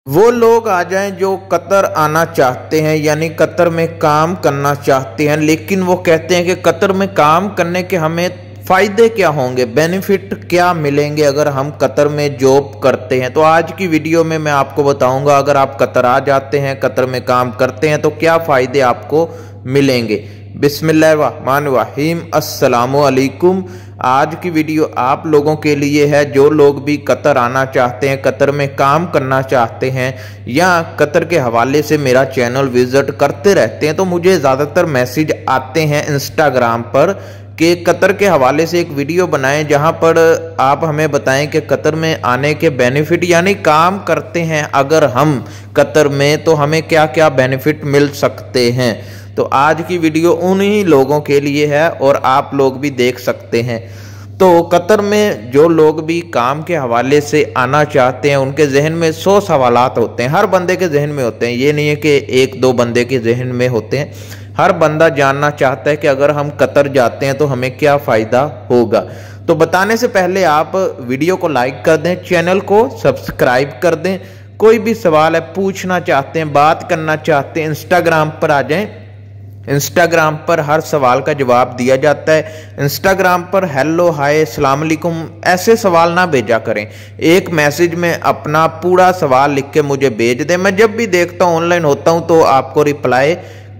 वो लोग आ जाएं जो कतर आना चाहते हैं, यानी कतर में काम करना चाहते हैं, लेकिन वो कहते हैं कि कतर में काम करने के हमें फ़ायदे क्या होंगे, बेनिफिट क्या मिलेंगे अगर हम कतर में जॉब करते हैं। तो आज की वीडियो में मैं आपको बताऊंगा, अगर आप कतर आ जाते हैं, कतर में काम करते हैं, तो क्या फ़ायदे आपको मिलेंगे। बिस्मिल्लाहिर्रहमानिर्रहीम, अस्सलामु अलैकुम। आज की वीडियो आप लोगों के लिए है जो लोग भी कतर आना चाहते हैं, कतर में काम करना चाहते हैं या कतर के हवाले से मेरा चैनल विजिट करते रहते हैं। तो मुझे ज़्यादातर मैसेज आते हैं इंस्टाग्राम पर कि कतर के हवाले से एक वीडियो बनाएं जहां पर आप हमें बताएं कि कतर में आने के बेनिफिट, यानी काम करते हैं अगर हम कतर में तो हमें क्या क्या बेनिफिट मिल सकते हैं। तो आज की वीडियो उन्हीं लोगों के लिए है और आप लोग भी देख सकते हैं। तो कतर में जो लोग भी काम के हवाले से आना चाहते हैं उनके जहन में 100 सवालात होते हैं, हर बंदे के जहन में होते हैं। ये नहीं है कि एक दो बंदे के जहन में होते हैं, हर बंदा जानना चाहता है कि अगर हम कतर जाते हैं तो हमें क्या फ़ायदा होगा। तो बताने से पहले आप वीडियो को लाइक कर दें, चैनल को सब्सक्राइब कर दें। कोई भी सवाल है, पूछना चाहते हैं, बात करना चाहते हैं, इंस्टाग्राम पर आ जाएं। इंस्टाग्राम पर हर सवाल का जवाब दिया जाता है। इंस्टाग्राम पर हेलो, हाय, अस्सलाम वालेकुम ऐसे सवाल ना भेजा करें। एक मैसेज में अपना पूरा सवाल लिख के मुझे भेज दें। मैं जब भी देखता हूँ, ऑनलाइन होता हूँ, तो आपको रिप्लाई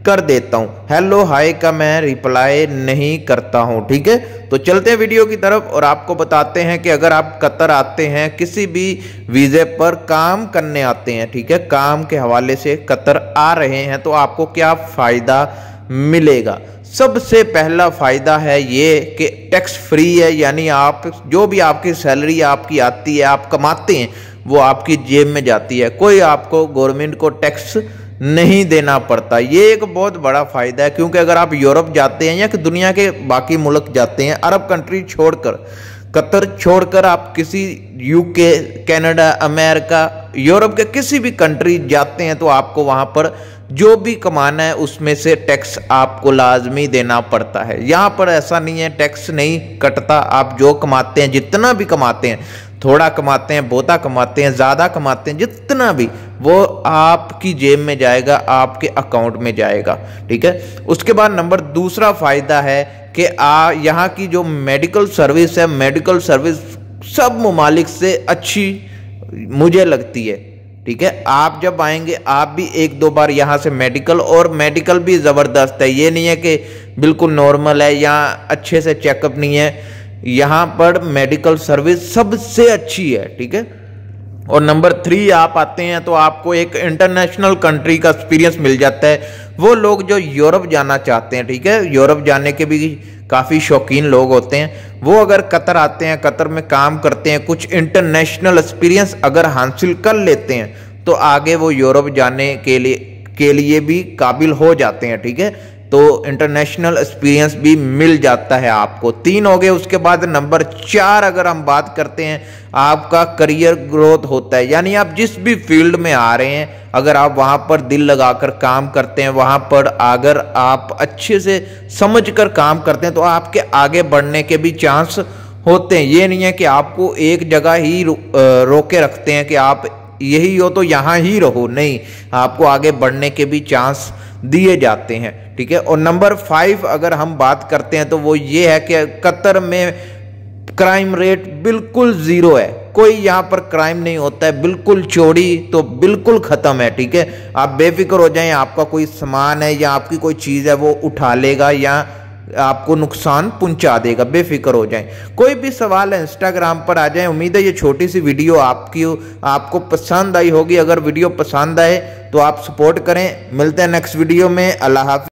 कर देता हूँ। हेलो हाय का मैं रिप्लाई नहीं करता हूँ, ठीक है। तो चलते हैं वीडियो की तरफ और आपको बताते हैं कि अगर आप कतर आते हैं, किसी भी वीज़े पर काम करने आते हैं, ठीक है, काम के हवाले से कतर आ रहे हैं, तो आपको क्या फ़ायदा मिलेगा। सबसे पहला फ़ायदा है ये कि टैक्स फ्री है, यानी आप जो भी आपकी सैलरी आपकी आती है, आप कमाते हैं, वो आपकी जेब में जाती है। कोई आपको गवर्नमेंट को टैक्स नहीं देना पड़ता। ये एक बहुत बड़ा फ़ायदा है, क्योंकि अगर आप यूरोप जाते हैं या कि दुनिया के बाकी मुल्क जाते हैं, अरब कंट्री छोड़कर, कतर छोड़कर आप किसी यूके, कनाडा, अमेरिका, यूरोप के किसी भी कंट्री जाते हैं, तो आपको वहाँ पर जो भी कमाना है उसमें से टैक्स आपको लाजमी देना पड़ता है। यहाँ पर ऐसा नहीं है, टैक्स नहीं कटता। आप जो कमाते हैं, जितना भी कमाते हैं, थोड़ा कमाते हैं, बहुता कमाते हैं, ज़्यादा कमाते हैं, जितना भी, वो आपकी जेब में जाएगा, आपके अकाउंट में जाएगा, ठीक है। उसके बाद नंबर दूसरा फ़ायदा है कि यहाँ की जो मेडिकल सर्विस है, मेडिकल सर्विस सब ममालिक से अच्छी मुझे लगती है, ठीक है। आप जब आएंगे, आप भी एक दो बार यहाँ से मेडिकल, और मेडिकल भी ज़बरदस्त है। ये नहीं है कि बिल्कुल नॉर्मल है या अच्छे से चेकअप नहीं है, यहाँ पर मेडिकल सर्विस सबसे अच्छी है, ठीक है। और नंबर 3 आप आते हैं तो आपको एक इंटरनेशनल कंट्री का एक्सपीरियंस मिल जाता है। वो लोग जो यूरोप जाना चाहते हैं, ठीक है, यूरोप जाने के भी काफ़ी शौकीन लोग होते हैं, वो अगर कतर आते हैं, कतर में काम करते हैं, कुछ इंटरनेशनल एक्सपीरियंस अगर हासिल कर लेते हैं, तो आगे वो यूरोप जाने के लिए भी काबिल हो जाते हैं, ठीक है। तो इंटरनेशनल एक्सपीरियंस भी मिल जाता है आपको। 3 हो गए। उसके बाद नंबर 4 अगर हम बात करते हैं, आपका करियर ग्रोथ होता है, यानी आप जिस भी फील्ड में आ रहे हैं, अगर आप वहाँ पर दिल लगाकर काम करते हैं, वहाँ पर अगर आप अच्छे से समझ कर काम करते हैं, तो आपके आगे बढ़ने के भी चांस होते हैं। ये नहीं है कि आपको एक जगह ही रोके रखते हैं कि आप यही हो तो यहाँ ही रहो, नहीं, आपको आगे बढ़ने के भी चांस दिए जाते हैं, ठीक है। और नंबर 5 अगर हम बात करते हैं तो वो ये है कि कतर में क्राइम रेट बिल्कुल ज़ीरो है। कोई यहाँ पर क्राइम नहीं होता है, बिल्कुल चोरी तो बिल्कुल ख़त्म है, ठीक है। आप बेफिक्र हो जाएं, आपका कोई सामान है या आपकी कोई चीज़ है वो उठा लेगा या आपको नुकसान पहुंचा देगा, बेफिक्र हो जाएं। कोई भी सवाल है इंस्टाग्राम पर आ जाएं। उम्मीद है ये छोटी सी वीडियो आपको पसंद आई होगी। अगर वीडियो पसंद आए तो आप सपोर्ट करें। मिलते हैं नेक्स्ट वीडियो में। अल्लाह हाफ़िज़।